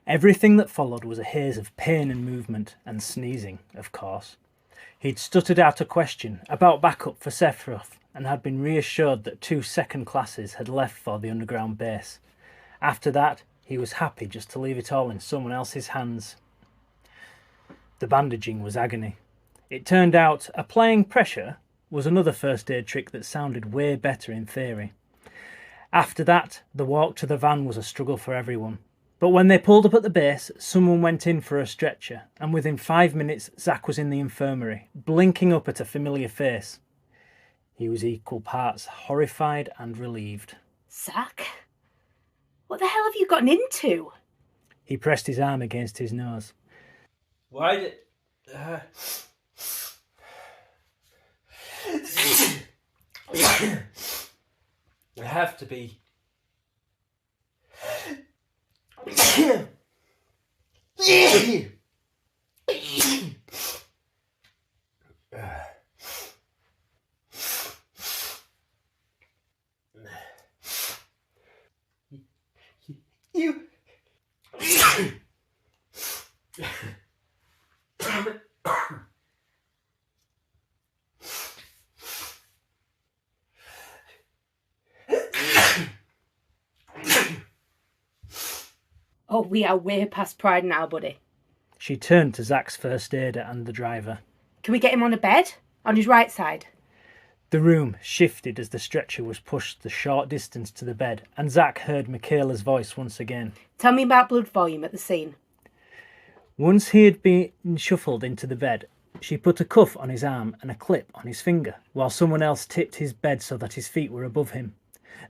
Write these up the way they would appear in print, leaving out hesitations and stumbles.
Everything that followed was a haze of pain and movement, and sneezing, of course. He'd stuttered out a question about backup for Sephiroth and had been reassured that 2 second classes had left for the underground base. After that, he was happy just to leave it all in someone else's hands. The bandaging was agony. It turned out applying pressure was another first aid trick that sounded way better in theory. After that, the walk to the van was a struggle for everyone. But when they pulled up at the base, someone went in for a stretcher, and within 5 minutes, Zack was in the infirmary, blinking up at a familiar face. He was equal parts horrified and relieved. Zack? What the hell have you gotten into? He pressed his arm against his nose. Why did... We have to be... You... Oh, we are way past pride now, buddy. She turned to Zack's first aider and the driver. Can we get him on a bed? On his right side? The room shifted as the stretcher was pushed the short distance to the bed, and Zack heard Mikaela's voice once again. Tell me about blood volume at the scene. Once he had been shuffled into the bed, she put a cuff on his arm and a clip on his finger, while someone else tipped his bed so that his feet were above him.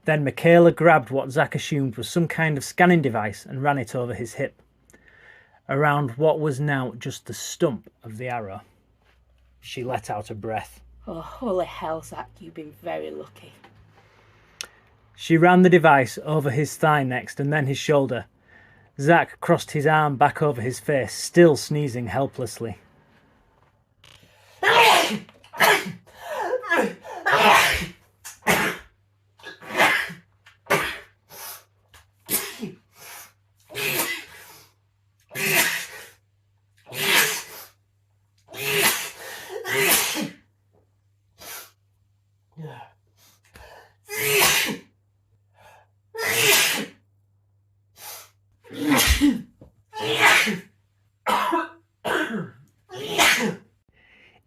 Then Mikaela grabbed what Zack assumed was some kind of scanning device and ran it over his hip, around what was now just the stump of the arrow. She let out a breath. Oh, holy hell, Zack, you've been very lucky. She ran the device over his thigh next and then his shoulder. Zack crossed his arm back over his face, still sneezing helplessly.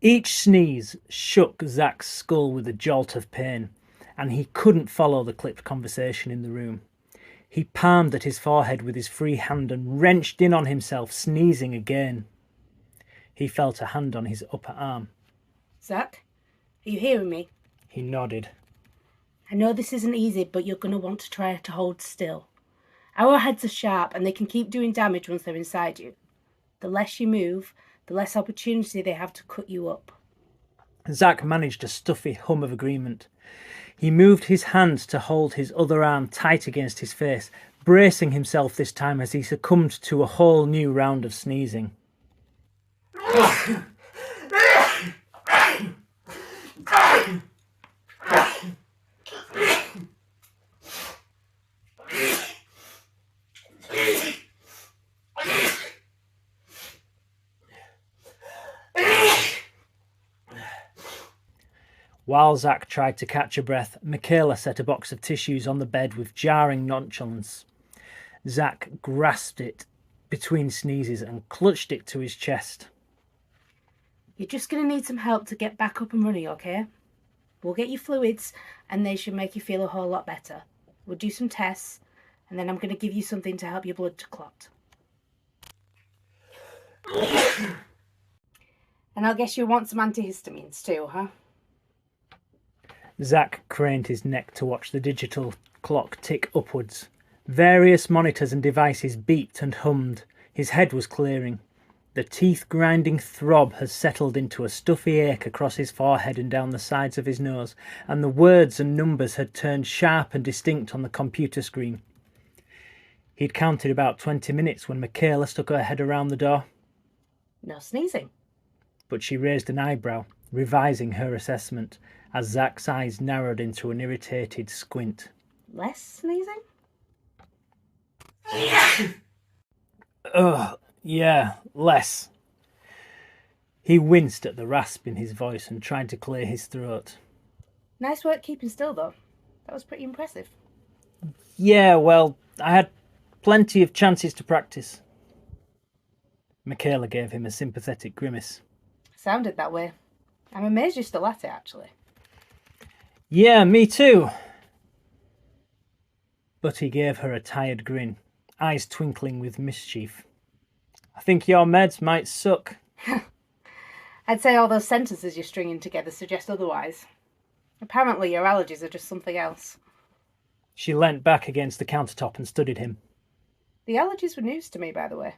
Each sneeze shook Zack's skull with a jolt of pain, and he couldn't follow the clipped conversation in the room. He palmed at his forehead with his free hand and wrenched in on himself, sneezing again. He felt a hand on his upper arm. Zack, are you hearing me? He nodded. I know this isn't easy, but you're going to want to try to hold still. Arrowheads are sharp and they can keep doing damage once they're inside you. The less you move, the less opportunity they have to cut you up. Zack managed a stuffy hum of agreement. He moved his hand to hold his other arm tight against his face, bracing himself this time as he succumbed to a whole new round of sneezing. While Zack tried to catch a breath, Mikaela set a box of tissues on the bed with jarring nonchalance. Zack grasped it between sneezes and clutched it to his chest. You're just going to need some help to get back up and running, okay? We'll get you fluids and they should make you feel a whole lot better. We'll do some tests and then I'm going to give you something to help your blood to clot. And I'll guess you'll want some antihistamines too, huh? Zack craned his neck to watch the digital clock tick upwards. Various monitors and devices beeped and hummed. His head was clearing. The teeth-grinding throb had settled into a stuffy ache across his forehead and down the sides of his nose, and the words and numbers had turned sharp and distinct on the computer screen. He'd counted about 20 minutes when Mikaela stuck her head around the door. No sneezing. But she raised an eyebrow, revising her assessment, as Zack's eyes narrowed into an irritated squint. Less sneezing? Ugh, yeah, less. He winced at the rasp in his voice and tried to clear his throat. Nice work keeping still, though. That was pretty impressive. Yeah, well, I had plenty of chances to practice. Mikaela gave him a sympathetic grimace. Sounded that way. I'm amazed you're still at it, actually. Yeah, me too. But he gave her a tired grin, eyes twinkling with mischief. I think your meds might suck. I'd say all those sentences you're stringing together suggest otherwise. Apparently your allergies are just something else. She leant back against the countertop and studied him. The allergies were news to me, by the way.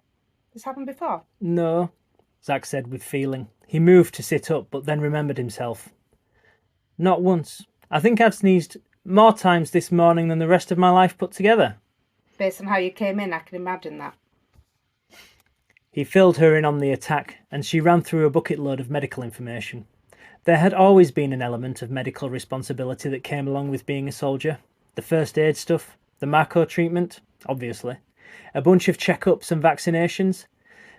This happened before? No, Zack said with feeling. He moved to sit up, but then remembered himself. Not once. I think I've sneezed more times this morning than the rest of my life put together. Based on how you came in, I can imagine that. He filled her in on the attack, and she ran through a bucket load of medical information. There had always been an element of medical responsibility that came along with being a soldier. The first aid stuff, the Marco treatment, obviously, a bunch of checkups and vaccinations.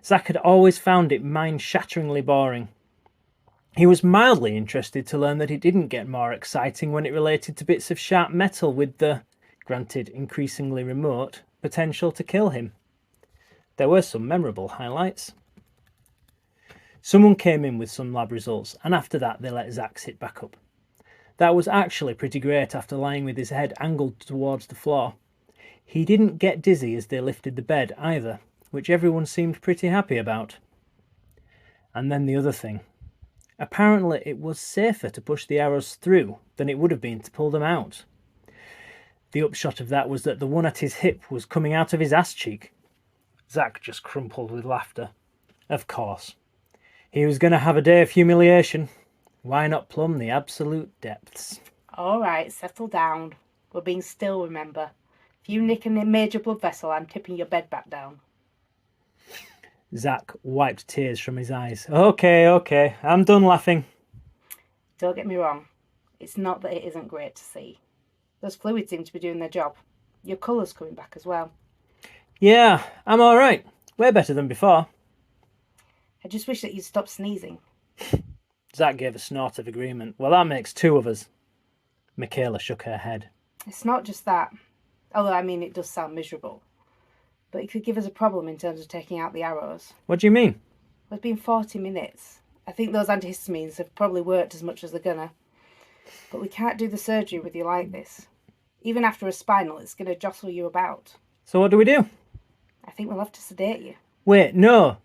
Zack had always found it mind-shatteringly boring. He was mildly interested to learn that it didn't get more exciting when it related to bits of sharp metal with the, granted increasingly remote, potential to kill him. There were some memorable highlights. Someone came in with some lab results, and after that they let Zack sit back up. That was actually pretty great after lying with his head angled towards the floor. He didn't get dizzy as they lifted the bed either, which everyone seemed pretty happy about. And then the other thing. Apparently it was safer to push the arrows through than it would have been to pull them out. The upshot of that was that the one at his hip was coming out of his ass cheek. Zack just crumpled with laughter. Of course. He was going to have a day of humiliation. Why not plumb the absolute depths? All right, settle down. We're being still, remember. If you nick a major blood vessel, I'm tipping your bed back down. Zack wiped tears from his eyes. Okay, I'm done laughing. Don't get me wrong. It's not that it isn't great to see. Those fluids seem to be doing their job. Your colour's coming back as well. Yeah, I'm alright. Way better than before. I just wish that you'd stop sneezing. Zack gave a snort of agreement. Well, that makes two of us. Mikaela shook her head. It's not just that. Although, I mean, it does sound miserable. But it could give us a problem in terms of taking out the arrows. What do you mean? Well, it's been 40 minutes. I think those antihistamines have probably worked as much as they're gonna. But we can't do the surgery with you like this. Even after a spinal, it's going to jostle you about. So what do we do? I think we'll have to sedate you. Wait, no.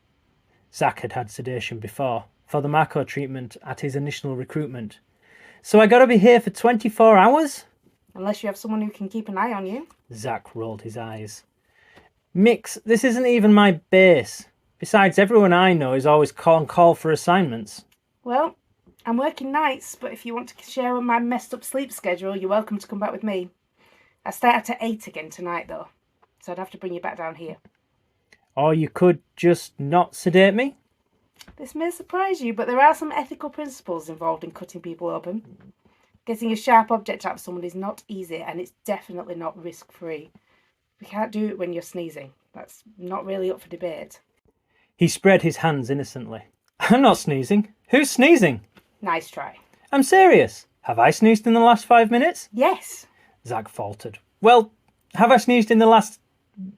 Zack had had sedation before, for the Marco treatment at his initial recruitment. So I gotta be here for 24 hours? Unless you have someone who can keep an eye on you. Zack rolled his eyes. Mix, this isn't even my base. Besides, everyone I know is always on call for assignments. Well, I'm working nights, but if you want to share my messed up sleep schedule, you're welcome to come back with me. I start at 8 again tonight, though, so I'd have to bring you back down here. Or you could just not sedate me? This may surprise you, but there are some ethical principles involved in cutting people open. Getting a sharp object out of someone is not easy, and it's definitely not risk-free. We can't do it when you're sneezing. That's not really up for debate. He spread his hands innocently. I'm not sneezing. Who's sneezing? Nice try. I'm serious. Have I sneezed in the last 5 minutes? Yes. Zack faltered. Well, have I sneezed in the last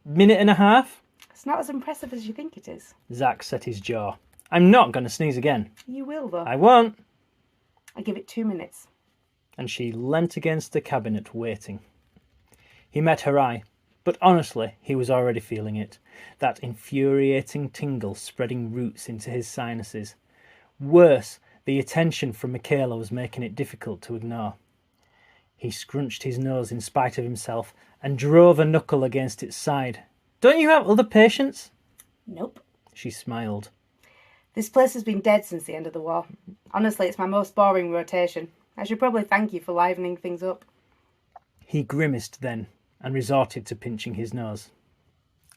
minute and a half? It's not as impressive as you think it is. Zack set his jaw. I'm not going to sneeze again. You will, though. I won't. I give it 2 minutes. And she leant against the cabinet, waiting. He met her eye, but honestly, he was already feeling it. That infuriating tingle spreading roots into his sinuses. Worse, the attention from Mikaela was making it difficult to ignore. He scrunched his nose in spite of himself and drove a knuckle against its side. Don't you have other patients? Nope. She smiled. This place has been dead since the end of the war. Honestly, it's my most boring rotation. I should probably thank you for livening things up. He grimaced then and resorted to pinching his nose.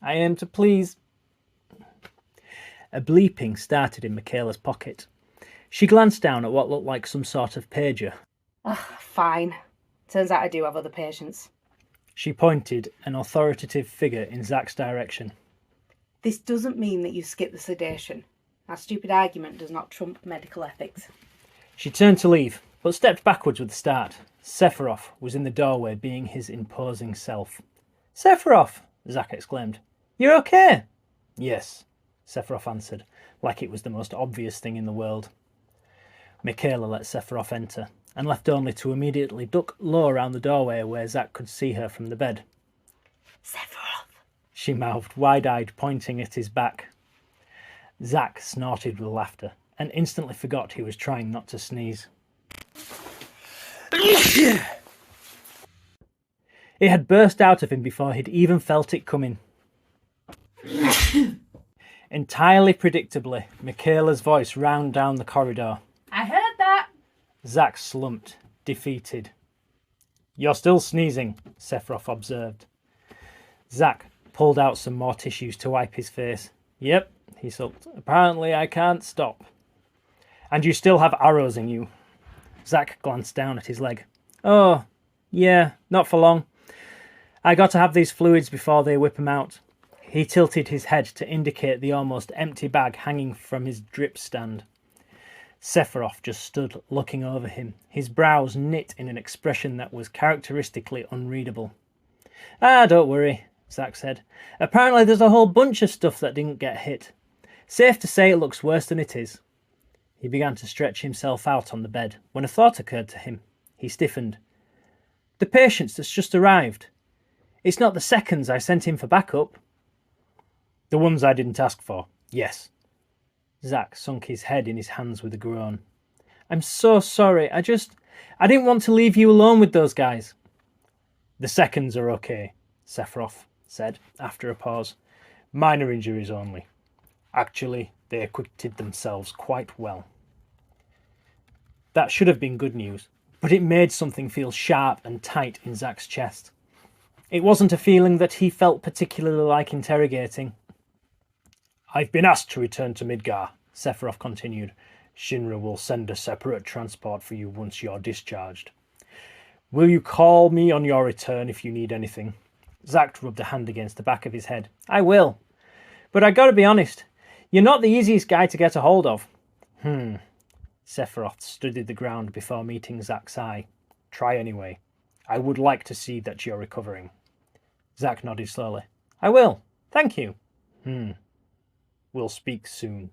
I aim to please. A bleeping started in Mikaela's pocket. She glanced down at what looked like some sort of pager. Ugh, fine. Turns out I do have other patients. She pointed an authoritative figure in Zack's direction. This doesn't mean that you skip the sedation. Our stupid argument does not trump medical ethics. She turned to leave, but stepped backwards with a start. Sephiroth was in the doorway, being his imposing self. "Sephiroth!" Zack exclaimed. "You're okay?" "Yes," Sephiroth answered, like it was the most obvious thing in the world. Mikaela let Sephiroth enter, and left only to immediately duck low around the doorway where Zack could see her from the bed. "Sephiroth," she mouthed, wide-eyed, pointing at his back. Zack snorted with laughter, and instantly forgot he was trying not to sneeze. It had burst out of him before he'd even felt it coming. Entirely predictably, Mikaela's voice rang down the corridor. "I heard that." Zack slumped, defeated. "You're still sneezing," Sephiroth observed. Zack pulled out some more tissues to wipe his face. "Yep," he sulked. "Apparently I can't stop." "And you still have arrows in you." Zack glanced down at his leg. "Oh, yeah, not for long. I got to have these fluids before they whip 'em out." He tilted his head to indicate the almost empty bag hanging from his drip stand. Sephiroth just stood looking over him, his brows knit in an expression that was characteristically unreadable. "Ah, don't worry," Zack said. "Apparently there's a whole bunch of stuff that didn't get hit. Safe to say it looks worse than it is." He began to stretch himself out on the bed when a thought occurred to him. He stiffened. "The patients that's just arrived. It's not the seconds I sent in for backup." "The ones I didn't ask for, yes." Zack sunk his head in his hands with a groan. "I'm so sorry. I didn't want to leave you alone with those guys." "The seconds are okay," Sephiroth said after a pause. "Minor injuries only. Actually, they acquitted themselves quite well." That should have been good news, but it made something feel sharp and tight in Zack's chest. It wasn't a feeling that he felt particularly like interrogating. "I've been asked to return to Midgar," Sephiroth continued. "Shinra will send a separate transport for you once you're discharged. Will you call me on your return if you need anything?" Zack rubbed a hand against the back of his head. "I will. But I gotta be honest, you're not the easiest guy to get a hold of." Sephiroth studied the ground before meeting Zack's eye. "Try anyway. I would like to see that you're recovering." Zack nodded slowly. "I will. Thank you." We'll speak soon."